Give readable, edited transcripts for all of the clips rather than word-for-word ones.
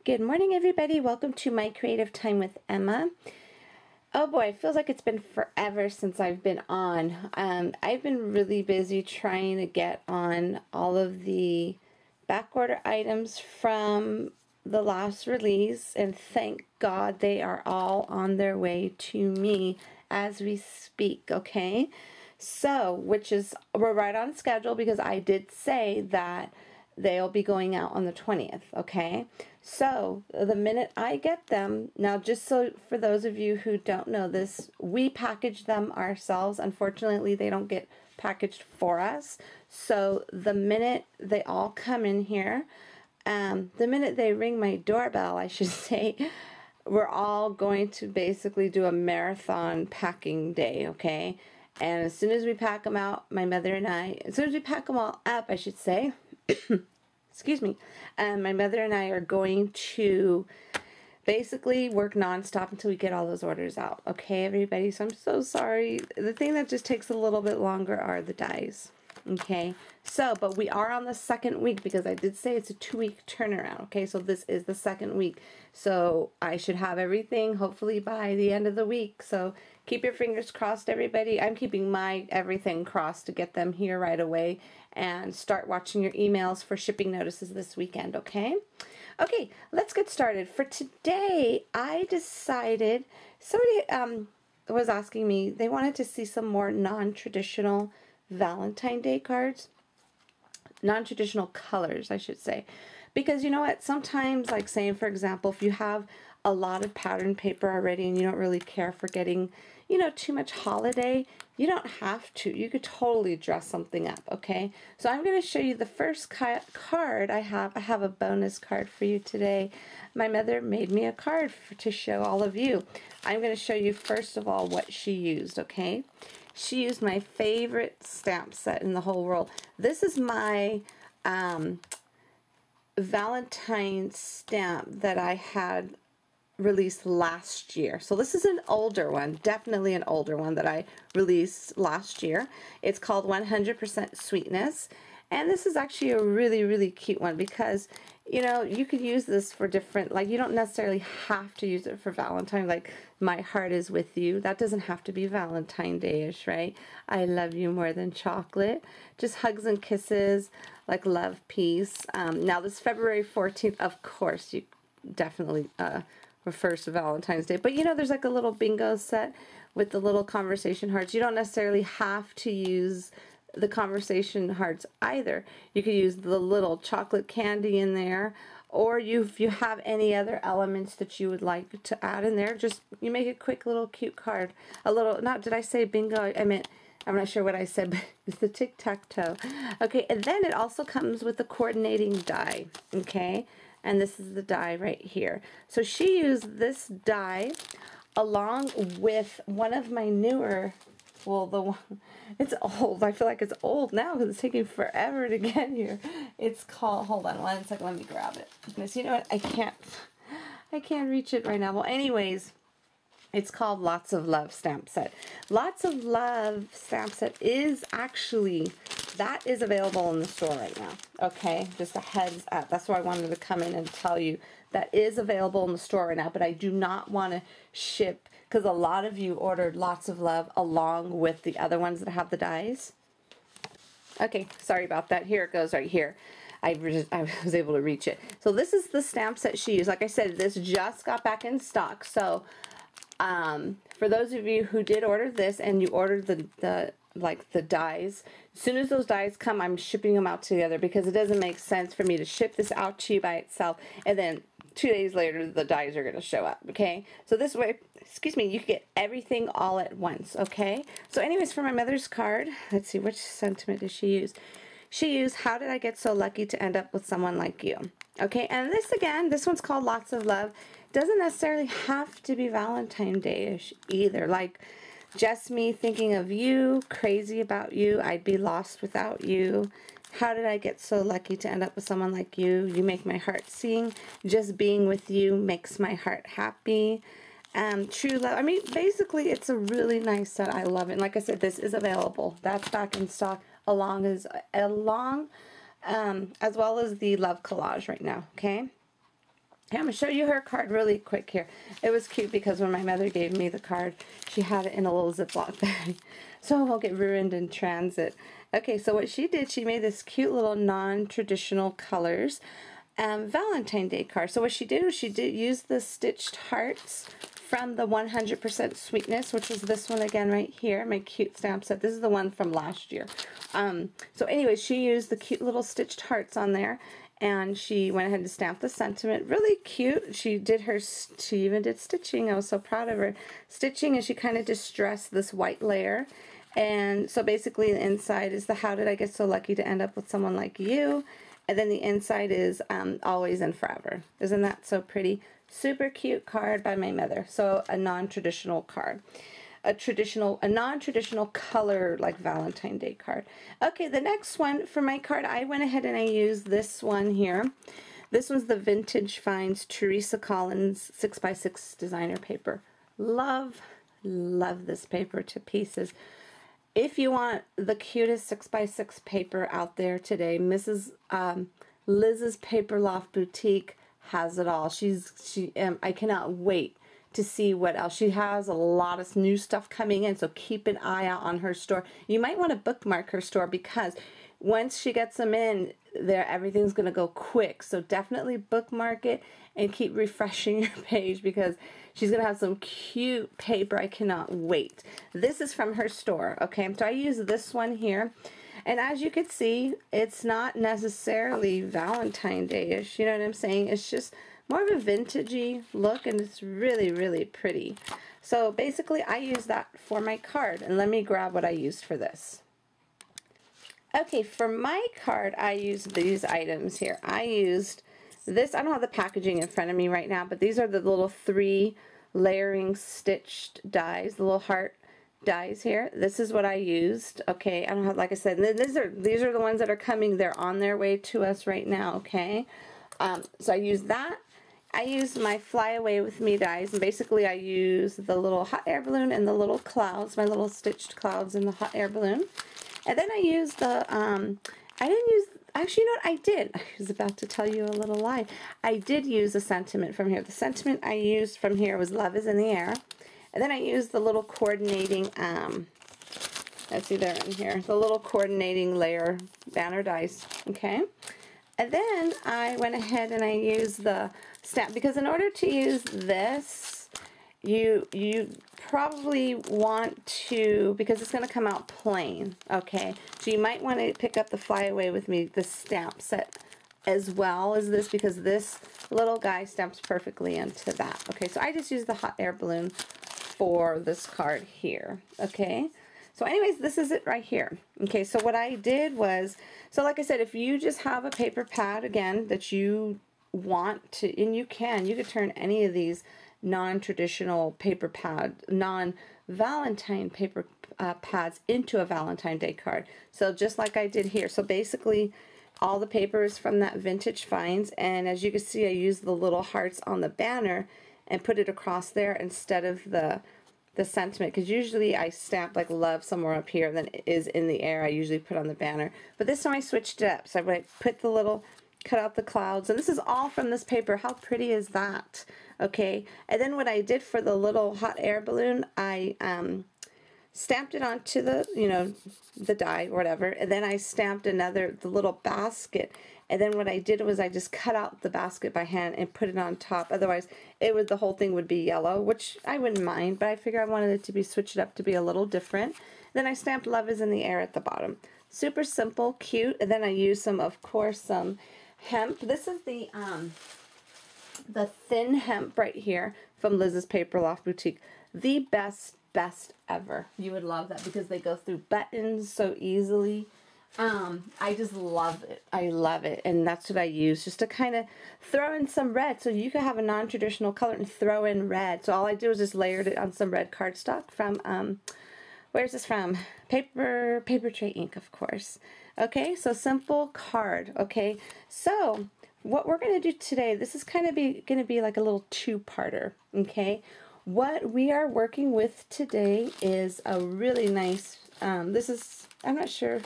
Good morning, everybody. Welcome to my creative time with Emma. Oh boy, it feels like it's been forever since I've been on. I've been really busy trying to get on all of the backorder items from the last release, and thank God they are all on their way to me as we speak, okay? So, we're right on schedule because I did say that they'll be going out on the 20th, okay? So, the minute I get them, now just so for those of you who don't know this, we package them ourselves. Unfortunately, they don't get packaged for us. So, the minute they all come in here, the minute they ring my doorbell, I should say, we're all going to basically do a marathon packing day, okay? And as soon as we pack them out, my mother and I, as soon as we pack them all up, I should say, excuse me, my mother and I are going to basically work nonstop until we get all those orders out. Okay, everybody? So I'm so sorry. The thing that just takes a little bit longer are the dies. Okay, so, but we are on the second week because I did say it's a 2-week turnaround. Okay, so this is the second week. So I should have everything hopefully by the end of the week. So keep your fingers crossed, everybody. I'm keeping my everything crossed to get them here right away and start watching your emails for shipping notices this weekend, okay? Okay, let's get started. For today, I decided, somebody was asking me, they wanted to see some more non-traditional Valentine Day cards. Non-traditional colors, I should say. Because you know what, sometimes, like saying, for example, if you have a lot of pattern paper already and you don't really care for getting, you know, too much holiday, you don't have to. You could totally dress something up, okay? So I'm going to show you the first card I have. I have a bonus card for you today. My mother made me a card to show all of you. I'm going to show you first of all what she used, okay? She used my favorite stamp set in the whole world. This is my Valentine stamp that I had released last year. So this is an older one, definitely an older one that I released last year. It's called 100% Sweetness. And this is actually a really, really cute one because, you know, you could use this for different, like you don't necessarily have to use it for Valentine, like my heart is with you. That doesn't have to be Valentine Day-ish, right? I love you more than chocolate. Just hugs and kisses, like love, peace. Now this February 14th, of course, you definitely refers to Valentine's Day. But you know, there's like a little bingo set with the little conversation hearts. You don't necessarily have to use the conversation hearts either. You could use the little chocolate candy in there, or if you have any other elements that you would like to add in there, just you make a quick little cute card. A little, not, did I say bingo? I meant, I'm not sure what I said, but it's the tic-tac-toe. Okay, and then it also comes with the coordinating die, okay? And this is the die right here. So she used this die along with one of my newer, well, the one, it's old. I feel like it's old now because it's taking forever to get here. It's called, hold on one second, let me grab it. Goodness, you know what, I can't reach it right now. Well, anyways, it's called Lots of Love stamp set. Lots of Love stamp set is actually, that is available in the store right now. Okay, just a heads up. That's why I wanted to come in and tell you that is available in the store right now, but I do not want to ship because a lot of you ordered Lots of Love along with the other ones that have the dies. Okay, sorry about that. Here it goes right here. I was able to reach it. So this is the stamp set she used. Like I said, this just got back in stock. So for those of you who did order this and you ordered the dies, as soon as those dies come, I'm shipping them out together because it doesn't make sense for me to ship this out to you by itself and then 2 days later the dies are going to show up, okay? So this way, excuse me, you can get everything all at once, okay? So anyways, for my mother's card, let's see, which sentiment did she use? She used, how did I get so lucky to end up with someone like you? Okay, and this again, this one's called Lots of Love. Doesn't necessarily have to be Valentine's Day-ish either. Like, just me thinking of you, crazy about you, I'd be lost without you, How did I get so lucky to end up with someone like you? You make my heart sing. Just being with you makes my heart happy. True love. I mean, basically, it's a really nice set. I love it. And like I said, this is available. That's back in stock as well as the love collage right now. Okay. I'm going to show you her card really quick here. It was cute because when my mother gave me the card, she had it in a little Ziploc bag, so it won't get ruined in transit. Okay, so what she did, she made this cute little non-traditional colors Valentine Day card. So what she did was she did use the stitched hearts from the 100% Sweetness, which is this one again right here, my cute stamp set. This is the one from last year. So anyway, she used the cute little stitched hearts on there. And she went ahead and stamped the sentiment. Really cute. She even did stitching. I was so proud of her. Stitching, and she kind of distressed this white layer. And so basically the inside is the how did I get so lucky to end up with someone like you. And then the inside is always and forever. Isn't that so pretty? Super cute card by my mother. So a non-traditional card. A non-traditional color like Valentine Day card. Okay, the next one for my card, I went ahead and I used this one here. This one's the Vintage Finds Teresa Collins 6x6 designer paper. Love this paper to pieces. If you want the cutest 6x6 paper out there today, Mrs. Liz's Paper Loft Boutique has it all. I cannot wait to see what else. She has a lot of new stuff coming in, so keep an eye out on her store. You might want to bookmark her store because once she gets them in, everything's going to go quick. So definitely bookmark it and keep refreshing your page because she's going to have some cute paper. I cannot wait. This is from her store, okay? So I use this one here. And as you can see, it's not necessarily Valentine Day-ish, you know what I'm saying? It's just more of a vintagey look, and it's really, really pretty. So basically, I use that for my card. And let me grab what I used for this. Okay, for my card, I used these items here. I used this. I don't have the packaging in front of me right now, but these are the little 3 layering stitched dies, the little heart dies here. This is what I used. Okay, I don't have, like I said, these are the ones that are coming. They're on their way to us right now. Okay, so I used that. I used my Fly Away With Me dies, and basically I used the little hot air balloon and the little clouds, my little stitched clouds in the hot air balloon. And then I used the, actually, you know what I did? I was about to tell you a little lie. I did use a sentiment from here. The sentiment I used from here was Love Is in the Air. And then I used the little coordinating, let's see, they're in here, the little coordinating layer banner dice, okay? And then I went ahead and I used the stamp, because in order to use this, you probably want to, because it's going to come out plain, okay? So you might want to pick up the Fly Away With Me, the stamp set, as well as this, because this little guy stamps perfectly into that. Okay, so I just used the hot air balloon for this card here, okay? So anyways, this is it right here. Okay, so what I did was, so like I said, if you just have a paper pad, again, that you want to, and you could turn any of these non-traditional paper pad, non-Valentine paper pads into a Valentine Day card. So just like I did here. So basically, all the paper is from that Vintage Finds, and as you can see, I used the little hearts on the banner and put it across there instead of the sentiment, because usually I stamp like love somewhere up here, and then it is in the air. I usually put on the banner, but this time I switched it up. So I put the little, cut out the clouds, and this is all from this paper. How pretty is that? Okay, and then what I did for the little hot air balloon, I stamped it onto the, the die or whatever, and then I stamped the little basket. And then what I did was I just cut out the basket by hand and put it on top. Otherwise, the whole thing would be yellow, which I wouldn't mind, but I figured I wanted it to be switched up to be a little different. Then I stamped Love Is in the Air at the bottom. Super simple, cute. And then I used some hemp. This is the thin hemp right here from Liz's Paper Loft Boutique. The best ever. You would love that because they go through buttons so easily. I just love it. I love it. And that's what I use, just to kind of throw in some red. So you could have a non-traditional color and throw in red. So all I did was just layered it on some red cardstock from, where's this from? Paper Tray Ink, of course. Okay, so simple card. Okay, so what we're going to do today, this is kind of going to be like a little two-parter. Okay, what we are working with today is a really nice, this is, I'm not sure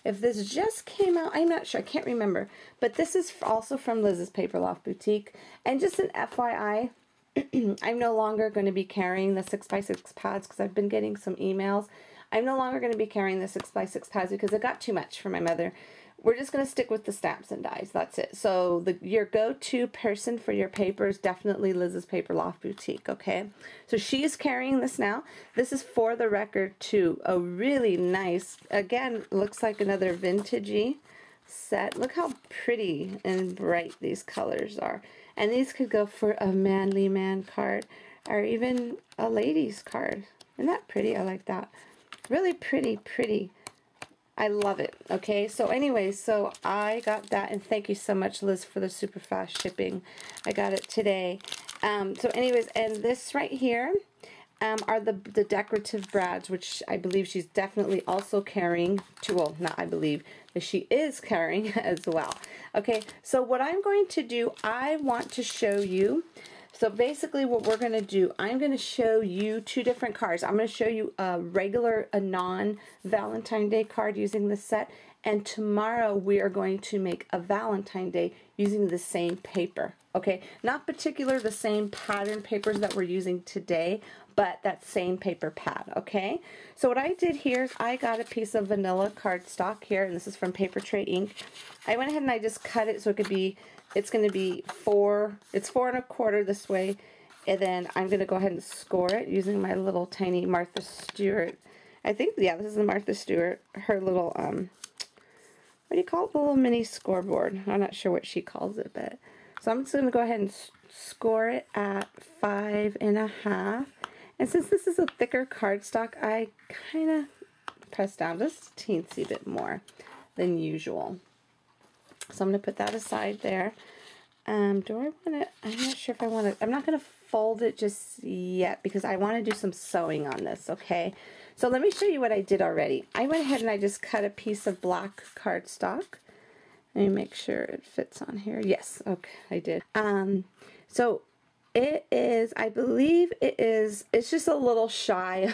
if this just came out, I'm not sure, I can't remember, but this is also from Liz's Paper Loft Boutique. And just an FYI, I'm no longer going to be carrying the 6x6 pads because I've been getting some emails. I'm no longer going to be carrying the 6x6 pads because it got too much for my mother. We're just going to stick with the stamps and dies. That's it. So your go-to person for your paper is definitely Liz's Paper Loft Boutique, okay? So she is carrying this now. This is, for the record, too, a really nice, again, looks like another vintagey set. Look how pretty and bright these colors are. And these could go for a manly man card or even a lady's card. Isn't that pretty? I like that. Really pretty, pretty. I love it. Okay, so anyway, so I got that, and thank you so much, Liz, for the super fast shipping. I got it today. So anyways, and this right here are the decorative brads, which I believe she's definitely also carrying to, well, not I believe, but she is carrying as well. Okay, so what I'm going to do, I want to show you. So basically what we're going to do, I'm going to show you two different cards. I'm going to show you a non-Valentine Day card using this set. And tomorrow we are going to make a Valentine Day using the same paper. Okay, not particular the same pattern papers that we're using today, but that same paper pad, okay? So what I did here is I got a piece of vanilla cardstock here, and this is from Paper Tray Ink. I went ahead and I just cut it so it could be, it's going to be 4 1/4 this way, and then I'm going to go ahead and score it using my little tiny Martha Stewart. I think, yeah, this is the Martha Stewart, her little, what do you call it? The little mini scoreboard. I'm not sure what she calls it, but, so I'm just going to go ahead and score it at 5 1/2. And since this is a thicker cardstock, I kind of press down just a teensy bit more than usual. So I'm going to put that aside there. Do I want to, I'm not sure if I want to, I'm not going to fold it just yet because I want to do some sewing on this, okay? So let me show you what I did already. I went ahead and I just cut a piece of black cardstock. Let me make sure it fits on here. Yes, okay, I did. So it is, I believe it is, it's just a little shy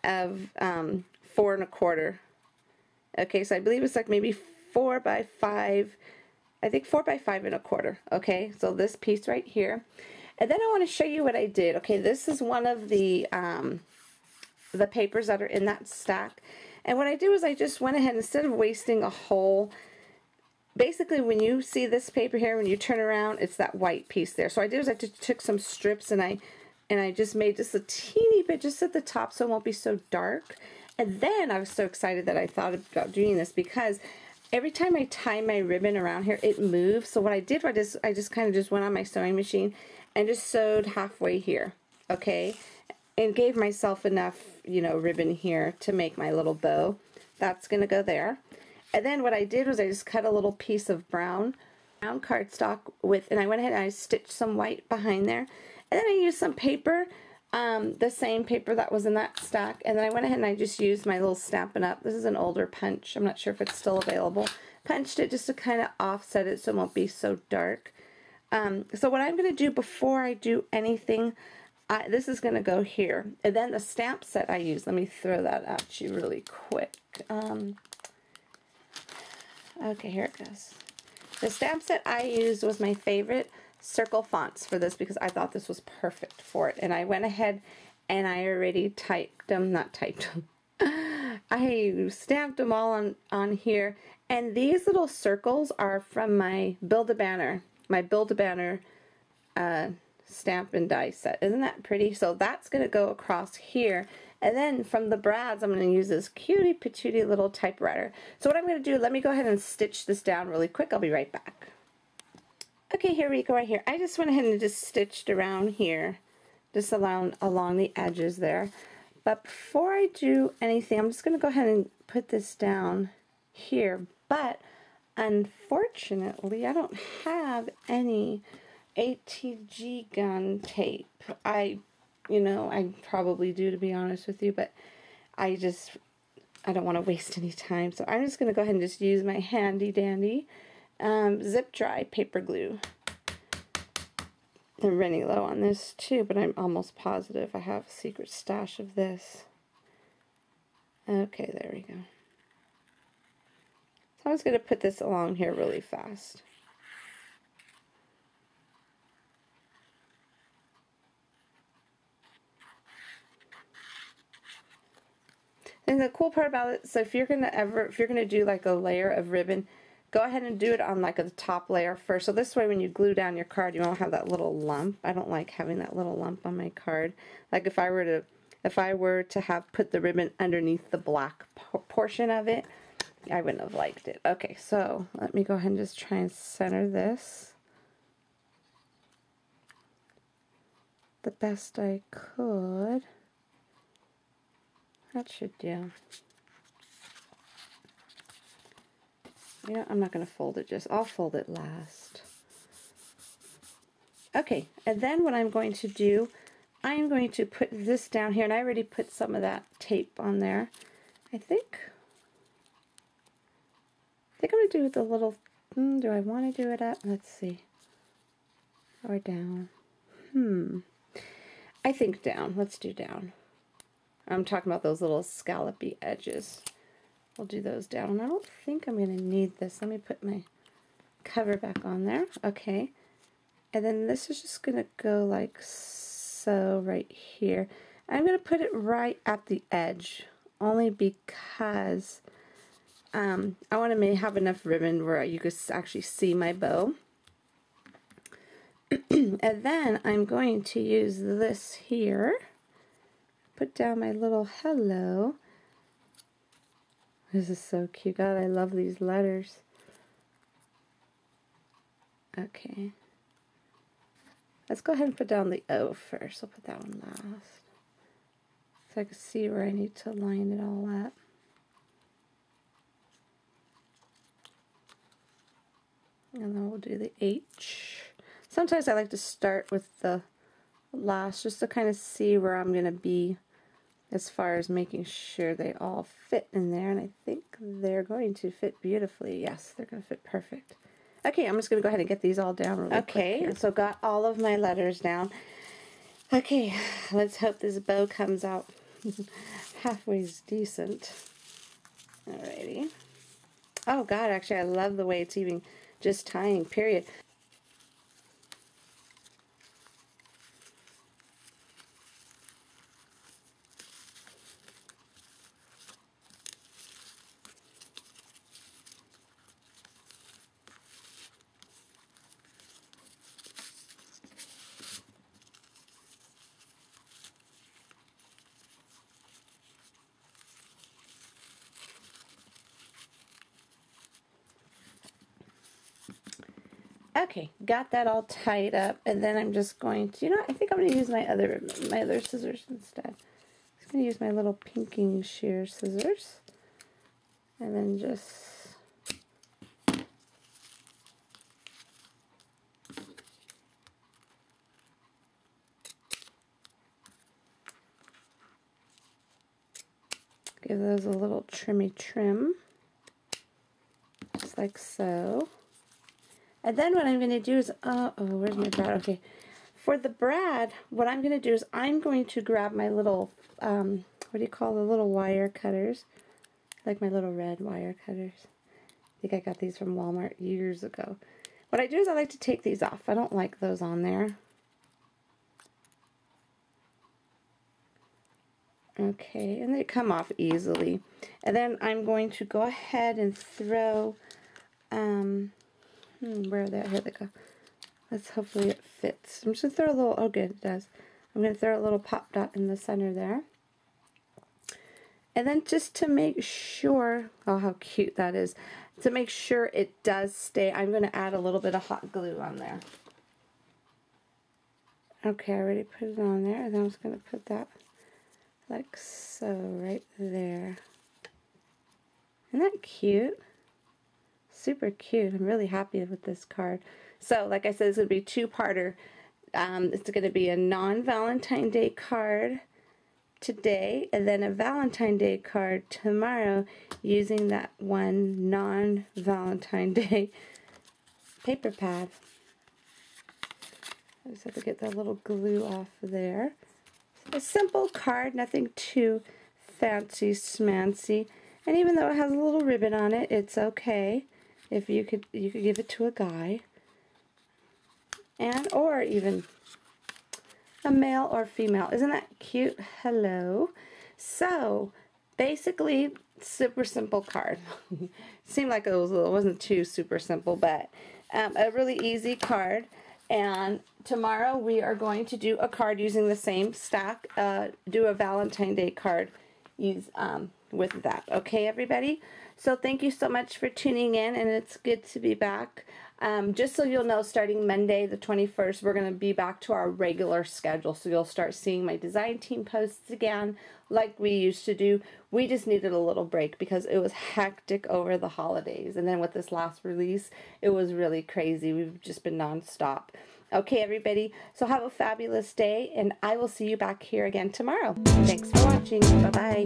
of 4 1/4. Okay, so I believe it's like maybe 4 by 5, I think 4 by 5 1/4. Okay, so this piece right here. And then I want to show you what I did. Okay, this is one of the papers that are in that stack. And what I did was I just went ahead, instead of wasting a whole, basically when you see this paper here, when you turn around, it's that white piece there. So what I did was I just took some strips and I just made just a teeny bit just at the top so it won't be so dark. And then I was so excited that I thought about doing this because every time I tie my ribbon around here, it moves. So what I did was I just kind of just went on my sewing machine and just sewed halfway here, okay? And gave myself enough, you know, ribbon here to make my little bow. That's going to go there. And then what I did was I just cut a little piece of brown cardstock with, and I went ahead and I stitched some white behind there. And then I used some paper, the same paper that was in that stack. And then I went ahead and I just used my little Stampin' Up. This is an older punch. I'm not sure if it's still available. Punched it just to kind of offset it so it won't be so dark. So what I'm going to do before I do anything, this is going to go here. And then the stamp set I use, let me throw that at you really quick. Okay, here it goes. The stamp set I used was my favorite circle fonts for this because I thought this was perfect for it. And I went ahead and I already typed them, not typed them. I stamped them all on here. And these little circles are from my Build-A-Banner, stamp and die set. Isn't that pretty? So that's going to go across here. And then from the brads, I'm going to use this cutie patootie little typewriter. So what I'm going to do, let me go ahead and stitch this down really quick. I'll be right back. Okay, here we go right here. I just went ahead and just stitched around here, just along the edges there. But before I do anything, I'm just going to go ahead and put this down here. But unfortunately, I don't have any ATG gun tape. I probably do, to be honest with you, but I just I don't want to waste any time. So I'm just going to go ahead and just use my handy dandy zip dry paper glue. I'm running low on this too, but I'm almost positive I have a secret stash of this. Okay, there we go. So I'm just going to put this along here really fast. And the cool part about it, so if you're gonna do like a layer of ribbon, go ahead and do it on like the top layer first. So this way when you glue down your card, you won't have that little lump. I don't like having that little lump on my card. Like if I were to have put the ribbon underneath the black portion of it, I wouldn't have liked it. Okay, so let me go ahead and just try and center this the best I could. That should do. You know, I'm not going to fold it I'll fold it last. Okay, and then what I'm going to do, I'm going to put this down here, and I already put some of that tape on there. I think I'm going to do the little, do I want to do it up? Let's see. Or down. I think down. Let's do down. I'm talking about those little scallopy edges. We'll do those down. And I don't think I'm going to need this. Let me put my cover back on there. Okay. And then this is just going to go like so right here. I'm going to put it right at the edge, only because I want to have enough ribbon where you could actually see my bow. And then I'm going to use this here. Put down my little hello. This is so cute. God, I love these letters. Okay. Let's go ahead and put down the O first. I'll put that one last. So I can see where I need to line it all up. And then we'll do the H. Sometimes I like to start with the last just to kind of see where I'm going to be as far as making sure they all fit in there, and I think they're going to fit beautifully. Yes, they're going to fit perfect. Okay, I'm just going to go ahead and get these all down really quick here. So got all of my letters down. Okay, let's hope this bow comes out halfway decent. Alrighty. Oh God, actually I love the way it's even just tying, period. Okay, got that all tied up, and then I'm just going to, I think I'm going to use my other scissors instead. I'm going to use my little pinking shear scissors, and then just give those a little trimmy trim, just like so. And then what I'm going to do is, where's my brad? Okay, for the brad, what I'm going to do is I'm going to grab my little, what do you call the little wire cutters? Like my little red wire cutters. I think I got these from Walmart years ago. What I do is I like to take these off. I don't like those on there. Okay, and they come off easily. And then I'm going to go ahead and throw, where are they? Here they go. Let's hopefully it fits. I'm just going to throw a little, oh good, it does. I'm going to throw a little pop dot in the center there. And then just to make sure, oh how cute that is, to make sure it does stay, I'm going to add a little bit of hot glue on there. Okay, I already put it on there, and then I'm just going to put that like so right there. Isn't that cute? Super cute. I'm really happy with this card. So, like I said, it's going to be two-parter. It's going to be a non-Valentine Day card today, and then a Valentine Day card tomorrow using that one non-Valentine Day paper pad. I just have to get that little glue off there. A simple card, nothing too fancy smancy. And even though it has a little ribbon on it, it's okay. If you could give it to a guy. And or even a male or female. Isn't that cute? Hello. So basically, super simple card. Seemed like it wasn't too super simple, but a really easy card. And tomorrow we are going to do a card using the same stack. Do a Valentine Day card with that. Okay, everybody? So thank you so much for tuning in, and it's good to be back. Just so you'll know, starting Monday the 21st, we're going to be back to our regular schedule. So you'll start seeing my design team posts again like we used to do. We just needed a little break because it was hectic over the holidays. And then with this last release, it was really crazy. We've just been nonstop. Okay, everybody, so have a fabulous day, and I will see you back here again tomorrow. Thanks for watching. Bye-bye.